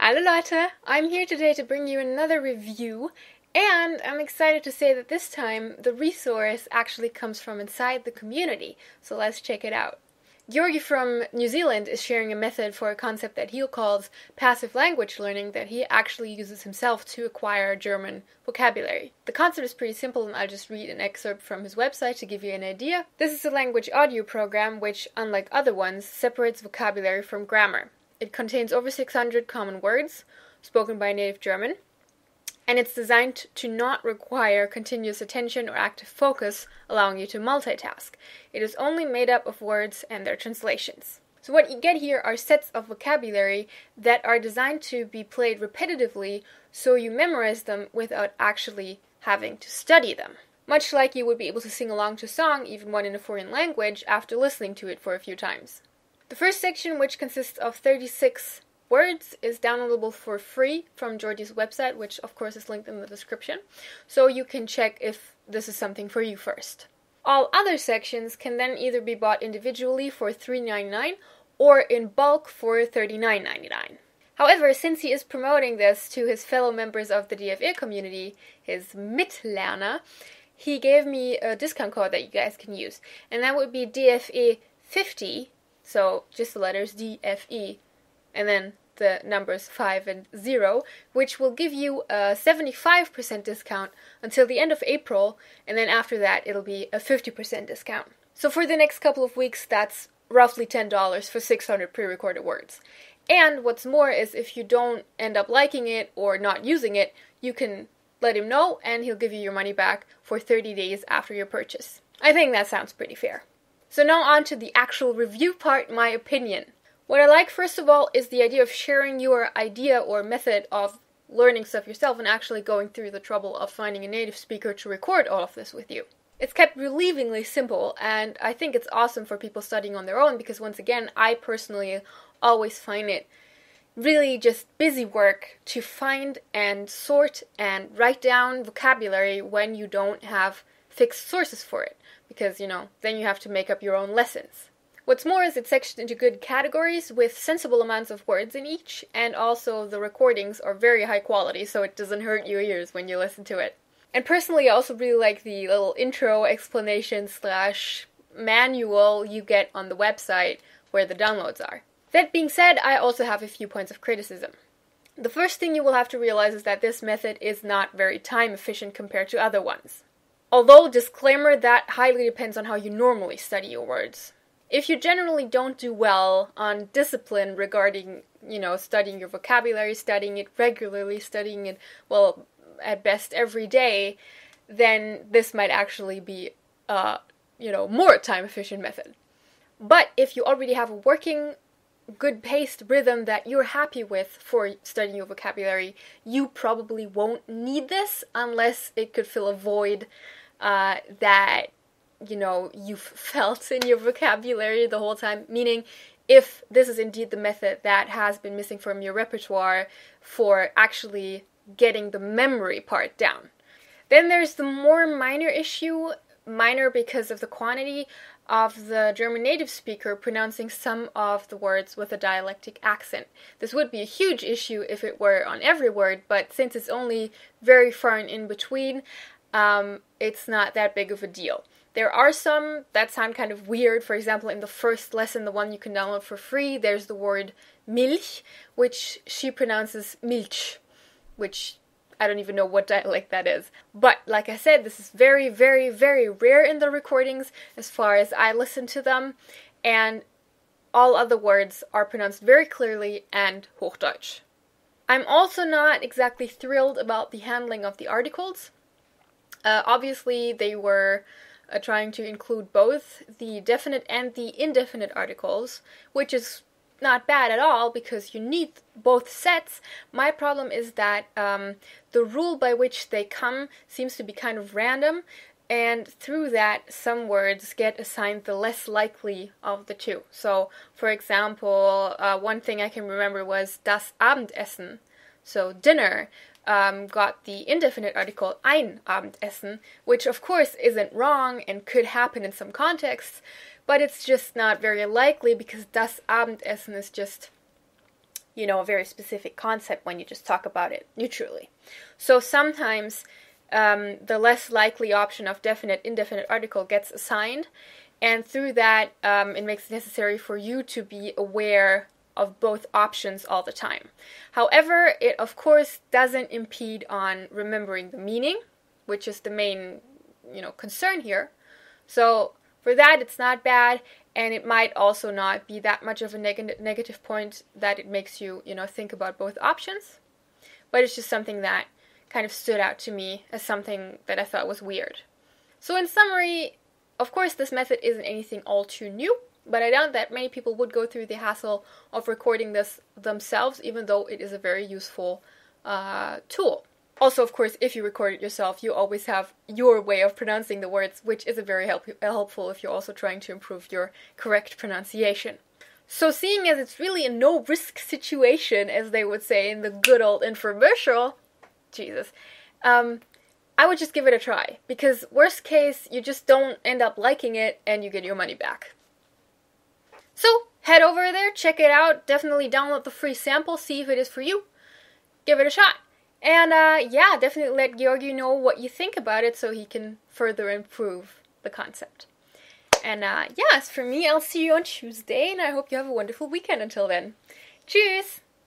Hallo Leute, I'm here today to bring you another review, and I'm excited to say that this time the resource actually comes from inside the community, so let's check it out. Georgi from New Zealand is sharing a method for a concept that he calls passive language learning that he actually uses himself to acquire German vocabulary. The concept is pretty simple, and I'll just read an excerpt from his website to give you an idea. This is a language audio program which, unlike other ones, separates vocabulary from grammar. It contains over 600 common words spoken by a native German, and it's designed to not require continuous attention or active focus, allowing you to multitask. It is only made up of words and their translations. So what you get here are sets of vocabulary that are designed to be played repetitively so you memorize them without actually having to study them. Much like you would be able to sing along to a song, even one in a foreign language, after listening to it for a few times. The first section, which consists of 36 words, is downloadable for free from Georgi's website, which of course is linked in the description, so you can check if this is something for you first. All other sections can then either be bought individually for $3.99 or in bulk for $39.99. However, since he is promoting this to his fellow members of the DFE community, his Mitlerner, he gave me a discount code that you guys can use, and that would be DFE50. So just the letters DFE and then the numbers 5 and 0, which will give you a 75% discount until the end of April, and then after that it'll be a 50% discount. So for the next couple of weeks, that's roughly $10 for 600 pre-recorded words. And what's more is if you don't end up liking it or not using it, you can let him know and he'll give you your money back for 30 days after your purchase. I think that sounds pretty fair. So now on to the actual review part, my opinion. What I like first of all is the idea of sharing your idea or method of learning stuff yourself and actually going through the trouble of finding a native speaker to record all of this with you. It's kept relievingly simple, and I think it's awesome for people studying on their own because once again, I personally always find it really just busy work to find and sort and write down vocabulary when you don't have fixed sources for it. Because, then you have to make up your own lessons. What's more is it's sectioned into good categories with sensible amounts of words in each, and also the recordings are very high quality, so it doesn't hurt your ears when you listen to it. And personally, I also really like the little intro explanation / manual you get on the website where the downloads are. That being said, I also have a few points of criticism. The first thing you will have to realize is that this method is not very time efficient compared to other ones. Although, disclaimer, that highly depends on how you normally study your words. If you generally don't do well on discipline regarding, studying your vocabulary, studying it regularly, studying it, well, at best every day, then this might actually be a, more time-efficient method. But if you already have a working, good-paced rhythm that you're happy with for studying your vocabulary, you probably won't need this unless it could fill a void that, you've felt in your vocabulary the whole time. Meaning, if this is indeed the method that has been missing from your repertoire for actually getting the memory part down. Then there's the more minor issue, minor because of the quantity of the German native speaker pronouncing some of the words with a dialectic accent. This would be a huge issue if it were on every word, but since it's only very far and in between, it's not that big of a deal. There are some that sound kind of weird. For example, in the first lesson, the one you can download for free, there's the word Milch, which she pronounces Milch, which I don't even know what dialect that is. But like I said, this is very, very, very rare in the recordings as far as I listen to them, and all other words are pronounced very clearly and Hochdeutsch. I'm also not exactly thrilled about the handling of the articles. Obviously, they were trying to include both the definite and the indefinite articles, which is not bad at all because you need both sets. My problem is that the rule by which they come seems to be kind of random, and through that some words get assigned the less likely of the two. So, for example, one thing I can remember was das Abendessen, so dinner, got the indefinite article ein Abendessen, which of course isn't wrong and could happen in some contexts, but it's just not very likely because das Abendessen is just, a very specific concept when you just talk about it neutrally. So sometimes the less likely option of definite, indefinite article gets assigned, and through that it makes it necessary for you to be aware of both options all the time. However, it of course doesn't impede on remembering the meaning, which is the main, concern here. So for that, it's not bad, and it might also not be that much of a negative point that it makes you, think about both options. But it's just something that kind of stood out to me as something that I thought was weird. So in summary, of course, this method isn't anything all too new, but I doubt that many people would go through the hassle of recording this themselves, even though it is a very useful tool. Also, of course, if you record it yourself, you always have your way of pronouncing the words, which is a very helpful if you're also trying to improve your correct pronunciation. So seeing as it's really a no-risk situation, as they would say in the good old infomercial, Jesus, I would just give it a try, because worst case, you just don't end up liking it and you get your money back. So head over there, check it out, definitely download the free sample, see if it is for you, give it a shot. And definitely let Georgi know what you think about it so he can further improve the concept. And as for me, I'll see you on Tuesday, and I hope you have a wonderful weekend until then. Tschüss!